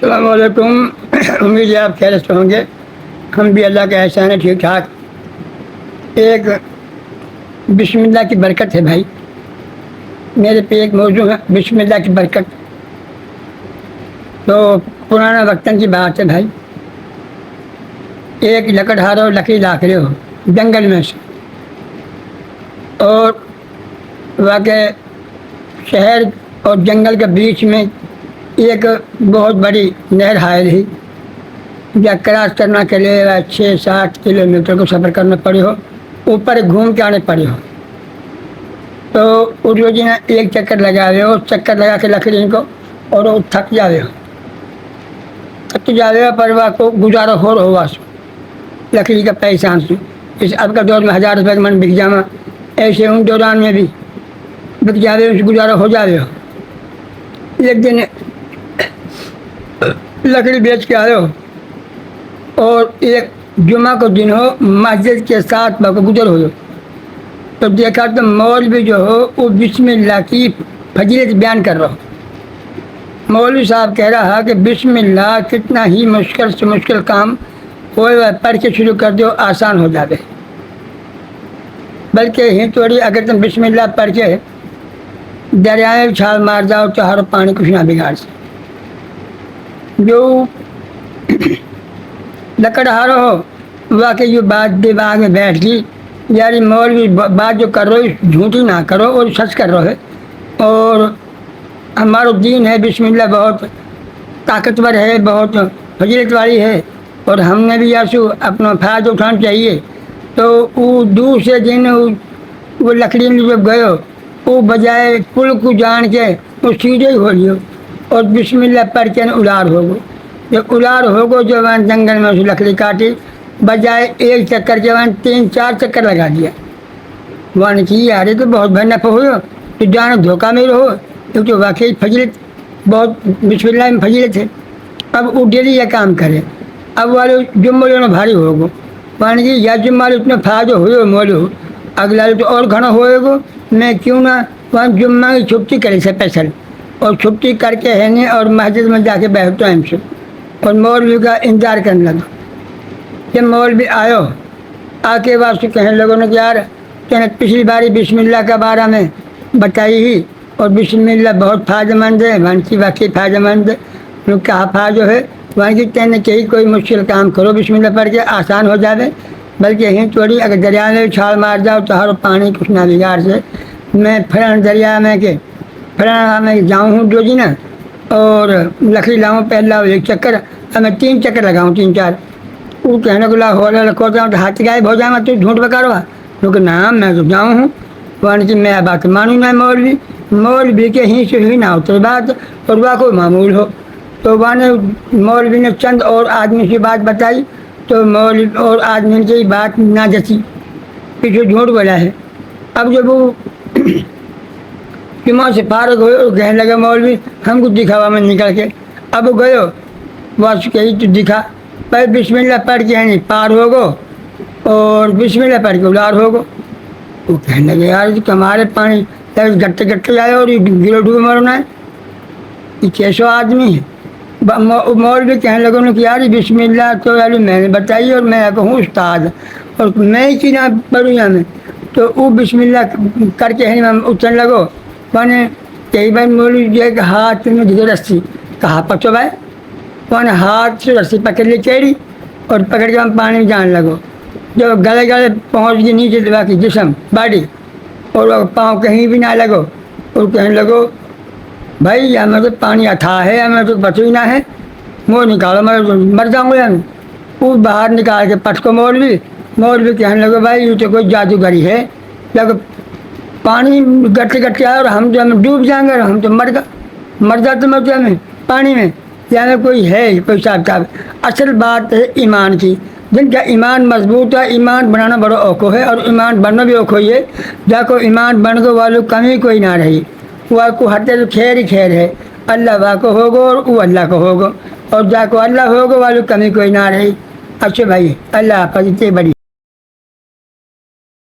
السلام علیکم. امید ہے آپ خیریت سے ہوں گے. ہم بھی اللہ کے احسان ہے ٹھیک ٹھاک. ایک بسم اللہ کی برکت ہے بھائی. میرے پہ ایک موضوع ہے بسم اللہ کی برکت. تو پرانا وقتاً کی بات ہے بھائی. ایک لکڑہارو لکڑی لاکھ رہے ہو جنگل میں سے، اور واقع شہر اور جنگل کے بیچ میں ایک بہت بڑی نہر حائل ہے. یا کراس کرنا کے لیے 6-7 کلومیٹر کو سفر کرنا پڑے ہو، اوپر گھوم کے آنے پڑے ہو. تو اس روز نے ایک چکر لگا رہے ہو، چکر لگا کے لکڑی کو، اور وہ تھک جا رہے ہو. تھک جا رہے ہو پر وہ کو گزارا ہو رہا ہوا لکڑی کا پیسہ سے. اس اب کا دور میں 1000 روپے کا من بک جانا، ایسے ان دوران میں بھی بک جا رہے ہو، گزارا ہو جا رہے ہو. ایک دن لکڑی بیچ کے آئے ہو، اور ایک جمعہ کو دن ہو، مسجد کے ساتھ گزر ہو، تو دیکھا تو مولوی جو ہو وہ بسم اللہ کی فضیلت بیان کر رہا ہو. مولوی صاحب کہہ رہا کہ بسم اللہ کتنا ہی مشکل سے مشکل کام ہوئے پڑھ کے شروع کر دو آسان ہو جاوے. بلکہ ہی تھوڑی اگر تم بسم اللہ پڑھ کے دریائے چھال مار جاؤ تو ہر پانی کچھ نہ بگاڑ سے. جو لکڑہارو ہو واقعی یہ بات دماغ میں بیٹھ گئی، یار مولوی بات جو کر رہو جھوٹی نہ کرو اور سچ کر رہو ہے. اور ہمارا دین ہے بسم اللہ بہت طاقتور ہے، بہت فضیلت والی ہے، اور ہم نے بھی یاسو اپنا فائدہ اٹھانا چاہیے. تو وہ دوسرے دن وہ لکڑی میں جب گئے وہ بجائے پل کو جان کے وہ سیدھے ہی ہو لیو اور بسم اللہ پڑھ کے الار ہو گو. جب الار ہو گو جو جنگل میں اسے لکڑی کاٹی، بجائے ایک چکر کے 3-4 چکر لگا دیا. وہ نے کی یار تو بہت بڑا نفع ہو، تو جانا دھوکہ میں رہو، کیونکہ واقعی فضیلت بہت بسم اللہ میں فضیلت ہے. اب وہ ڈیلی یہ کام کرے. اب والے جمعہ لینا بھاری ہوگا، مان کی یا جمعہ اتنا فائدہ ہوئے مولو ہو، اگلا تو اور گھنا ہوئے گا. میں کیوں نہ وہاں جمعہ کی چھٹی کرے سے پیسل، اور چھٹی کر کے ہے نہیں اور مسجد میں جا کے بیٹھتا ٹائم سے، اور مولوی کا انتظار کرنے لگا. جب مولوی آئے آ کے واسطے کہنے لوگوں نے کہ یار کہنے پچھلی باری بسم اللہ کے بارے میں بتائی ہی، اور بسم اللہ بہت فائدہ مند ہے، وہاں کی واقعی فائدہ مند ہے. کہا فائدہ ہے وہاں کی کہنے کہ کوئی مشکل کام کرو بسم اللہ پڑھ کے آسان ہو جائے. بلکہ یہیں تھوڑی اگر دریا میں چھال مار جاؤ تو ہر پانی کچھ نہ بگاڑ سے. میں فلاں دریا میں کہ فلاں میں جاؤں ہوں جو جی نا، اور لکڑی لاؤں پہلا ایک چکر، اب میں 3 چکر لگاؤں 3-4. وہ کہنے کو لا ہو رہا کھو جاؤں تو ہاتھ غائب ہو جائے گا، تو جھوٹ بکاروا کیونکہ نہ میں تو جاؤں ہوں. وہاں کی میں بات مانوں نہ مولوی کے ہی سے ہی نہ ہوتے بات، اور وہ کوئی معمول ہو. تو وہاں نے مولوی نے چند اور آدمی کی بات بتائی، تو مولوی اور آدمی کی بات نہ جچی، پیچھے جھوٹ بولا ہے. اب جب وہ جمعہ سے فارغ ہوئے اور کہنے لگے مولوی ہم کو دکھاوا میں نکل کے. اب گئے وہ کہی تو دکھا بھائی بسم اللہ پڑھ کے نہیں پار ہو گو، اور بسم اللہ پڑھ کے الار ہو گو. وہ کہنے لگے یار ہمارے پانی گٹے گٹے آئے اور گرو ڈوبے مرنا ہے، یہ 600 آدمی ہے. مولوی کہنے لگوں کہ یار بسم اللہ تو یار میں نے بتائی اور میں کہوں استاد، اور میں ہی کی نہ پڑھوں یا میں. تو وہ بسم اللہ کر کے اترنے لگو. میں نے کئی بار مولوی جو ہے کہ ہاتھ میں دھیرے رسی کہا پکڑو بھائی، میں نے ہاتھ سے رسی پکڑ لی چیڑی، اور پکڑ کے ہم پانی میں جانے لگو. جب گلے گلے پہنچ گئی نیچے دبا کی جسم باڈی، اور پاؤں کہیں بھی نہ لگو، اور کہنے لگو بھائی ہمیں تو پانی اتھا ہے، ہمیں تو بچو ہی نہ ہے، منہ نکالو میں مر جاؤں گا. وہ باہر نکال کے پٹ کو مولوی کہنے لگو بھائی یہ تو کوئی جادوگری ہے، جب پانی گٹے گٹے آئے اور ہم جو ہمیں ڈوب جائیں گے، ہم تو مر جاتے مرتے ہمیں پانی میں، یا ہمیں کوئی ہے کوئی حساب کتاب. اصل بات ہے ایمان کی. جن کا ایمان مضبوط ہے، ایمان بنانا بڑا اوکھو ہے، اور ایمان بننا بھی اوکھو ہی ہے. جا کو ایمان بن گو والوں کمی کوئی نہ رہی، وہ کو ہٹے تو خیر ہی خیر ہے. اللہ وا کو ہوگو اور وہ اللہ کو ہوگو، اور جا کو اللہ ہوگو والوں کمی کوئی نہ رہی. اچھا بھائی اللہ حافظ. بڑی